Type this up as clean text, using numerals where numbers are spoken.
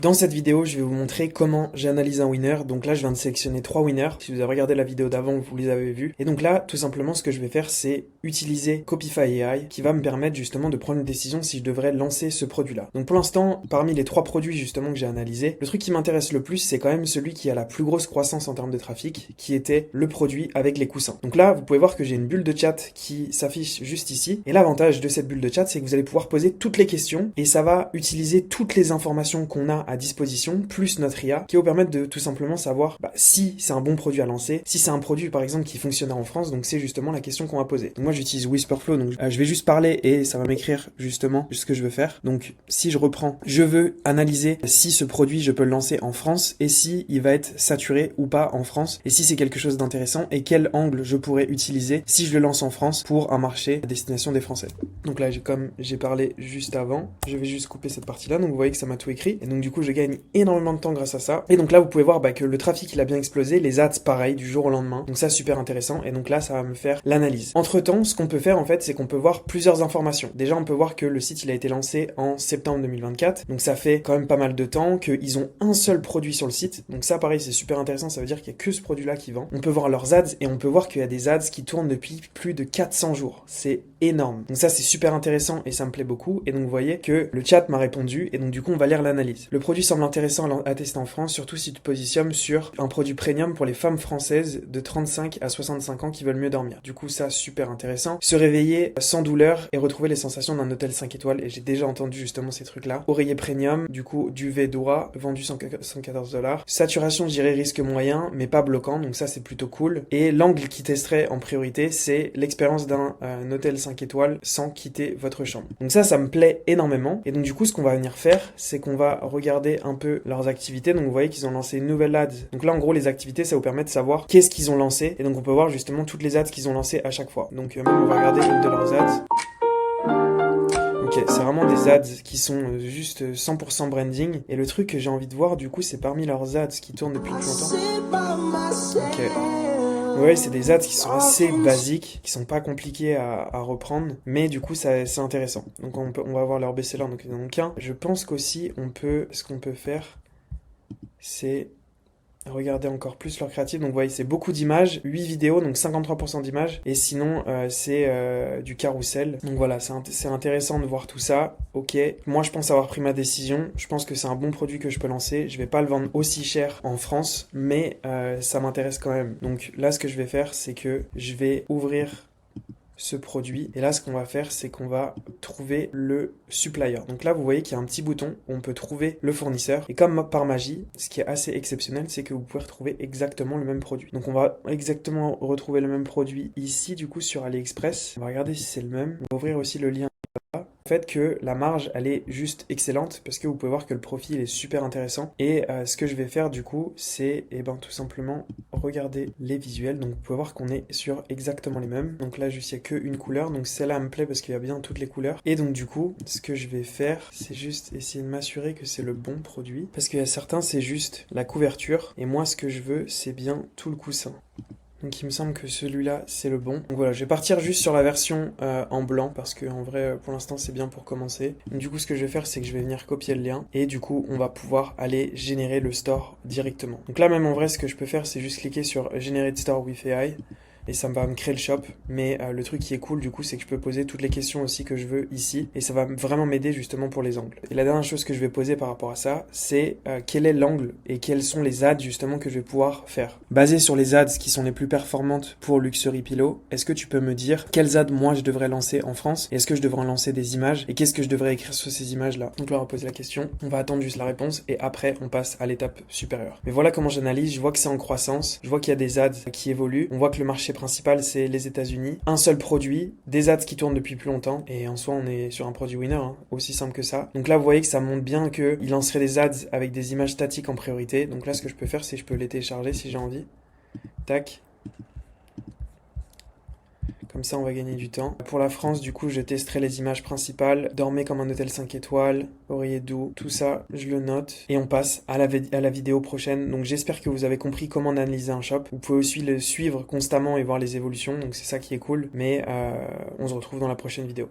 Dans cette vidéo, je vais vous montrer comment j'analyse un winner. Donc là, je viens de sélectionner 3 winners. Si vous avez regardé la vidéo d'avant, vous les avez vus. Et donc là, tout simplement, ce que je vais faire, c'est utiliser Copify AI qui va me permettre justement de prendre une décision si je devrais lancer ce produit-là. Donc pour l'instant, parmi les 3 produits justement que j'ai analysés, le truc qui m'intéresse le plus, c'est quand même celui qui a la plus grosse croissance en termes de trafic, qui était le produit avec les coussins. Donc là, vous pouvez voir que j'ai une bulle de chat qui s'affiche juste ici. Et l'avantage de cette bulle de chat, c'est que vous allez pouvoir poser toutes les questions et ça va utiliser toutes les informations qu'on a à disposition, plus notre IA, qui va vous permettre de tout simplement savoir si c'est un bon produit à lancer, si c'est un produit par exemple qui fonctionnera en France, donc c'est justement la question qu'on va poser. Donc moi j'utilise Whisperflow, donc je vais juste parler et ça va m'écrire justement ce que je veux faire. Donc si je reprends, je veux analyser si ce produit je peux le lancer en France et si il va être saturé ou pas en France et si c'est quelque chose d'intéressant et quel angle je pourrais utiliser si je le lance en France pour un marché à destination des Français. Donc là comme j'ai parlé juste avant, je vais juste couper cette partie là, donc vous voyez que ça m'a tout écrit et donc du coup je gagne énormément de temps grâce à ça. Et donc là vous pouvez voir que le trafic il a bien explosé, les ads pareil du jour au lendemain, donc ça super intéressant. Et donc là ça va me faire l'analyse. Entre temps, ce qu'on peut faire en fait, c'est qu'on peut voir plusieurs informations. Déjà on peut voir que le site il a été lancé en septembre 2024, donc ça fait quand même pas mal de temps qu'ils ont un seul produit sur le site, donc ça pareil c'est super intéressant, ça veut dire qu'il y a que ce produit là qui vend. On peut voir leurs ads et on peut voir qu'il y a des ads qui tournent depuis plus de 400 jours, c'est énorme. Donc ça c'est super intéressant et ça me plaît beaucoup. Et donc vous voyez que le chat m'a répondu et donc du coup on va lire l'analyse. Le produit semble intéressant à tester en France, surtout si tu te positionnes sur un produit premium pour les femmes françaises de 35 à 65 ans qui veulent mieux dormir. Du coup ça super intéressant. Se réveiller sans douleur et retrouver les sensations d'un hôtel 5 étoiles, et j'ai déjà entendu justement ces trucs là. Oreiller premium, du coup duvet droit, vendu 114 $. Saturation je dirais risque moyen mais pas bloquant, donc ça c'est plutôt cool. Et l'angle qui testerait en priorité c'est l'expérience d'un hôtel 5 étoiles sans quitter votre chambre. Donc ça me plaît énormément. Et donc du coup ce qu'on va venir faire, c'est qu'on va regarder un peu leurs activités. Donc vous voyez qu'ils ont lancé une nouvelle ad. Donc là en gros les activités ça vous permet de savoir qu'est-ce qu'ils ont lancé. Et donc on peut voir justement toutes les ads qu'ils ont lancées à chaque fois. Donc même on va regarder une de leurs ads. Ok, c'est vraiment des ads qui sont juste 100% branding. Et le truc que j'ai envie de voir du coup c'est parmi leurs ads qui tournent depuis plus longtemps. Ok. Ouais, c'est des ads qui sont assez basiques, qui sont pas compliqués à reprendre, mais du coup c'est intéressant. Donc on va voir leur best-seller, donc il y en a qu'un. Je pense qu'aussi ce qu'on peut faire, c'est regarder encore plus leur créatif. Donc vous voyez c'est beaucoup d'images, 8 vidéos, donc 53% d'images, et sinon c'est du carrousel. Donc voilà, c'est intéressant de voir tout ça. Ok, moi je pense avoir pris ma décision, je pense que c'est un bon produit que je peux lancer. Je vais pas le vendre aussi cher en France, mais ça m'intéresse quand même. Donc là ce que je vais faire, c'est que je vais ouvrir ce produit. Et là, ce qu'on va faire, c'est qu'on va trouver le supplier. Donc là, vous voyez qu'il y a un petit bouton où on peut trouver le fournisseur. Et comme par magie, ce qui est assez exceptionnel, c'est que vous pouvez retrouver exactement le même produit. Donc on va exactement retrouver le même produit ici, du coup, sur AliExpress. On va regarder si c'est le même. On va ouvrir aussi le lien. En fait que la marge elle est juste excellente parce que vous pouvez voir que le profil est super intéressant. Et ce que je vais faire du coup c'est tout simplement regarder les visuels. Donc vous pouvez voir qu'on est sur exactement les mêmes. Donc là juste il n'y a qu'une couleur, donc celle-là me plaît parce qu'il y a bien toutes les couleurs. Et donc du coup ce que je vais faire c'est juste essayer de m'assurer que c'est le bon produit, parce qu'il y a certains c'est juste la couverture et moi ce que je veux c'est bien tout le coussin. Donc il me semble que celui-là c'est le bon. Donc voilà, je vais partir juste sur la version en blanc parce que en vrai pour l'instant c'est bien pour commencer. Donc du coup ce que je vais faire c'est que je vais venir copier le lien et du coup on va pouvoir aller générer le store directement. Donc là même en vrai ce que je peux faire c'est juste cliquer sur Generate Store with AI. Et ça va me créer le shop, mais le truc qui est cool du coup c'est que je peux poser toutes les questions aussi que je veux ici, et ça va vraiment m'aider justement pour les angles. Et la dernière chose que je vais poser par rapport à ça, c'est quel est l'angle et quels sont les ads justement que je vais pouvoir faire. Basé sur les ads qui sont les plus performantes pour Luxury Pillow, est-ce que tu peux me dire quels ads moi je devrais lancer en France, et est-ce que je devrais lancer des images, et qu'est-ce que je devrais écrire sur ces images là. Donc là on va poser la question, on va attendre juste la réponse, et après on passe à l'étape supérieure. Mais voilà comment j'analyse, je vois que c'est en croissance, je vois qu'il y a des ads qui évoluent, on voit que le marché principal c'est les États-Unis, un seul produit, des ads qui tournent depuis plus longtemps, et en soi on est sur un produit winner, aussi simple que ça. Donc là vous voyez que ça montre bien qu'il lancerait des ads avec des images statiques en priorité. Donc là ce que je peux faire c'est que je peux les télécharger si j'ai envie. Tac. Comme ça, on va gagner du temps. Pour la France, du coup, je testerai les images principales. Dormez comme un hôtel 5 étoiles, oreiller doux, tout ça, je le note. Et on passe à la vidéo prochaine. Donc j'espère que vous avez compris comment analyser un shop. Vous pouvez aussi le suivre constamment et voir les évolutions. Donc c'est ça qui est cool. Mais on se retrouve dans la prochaine vidéo.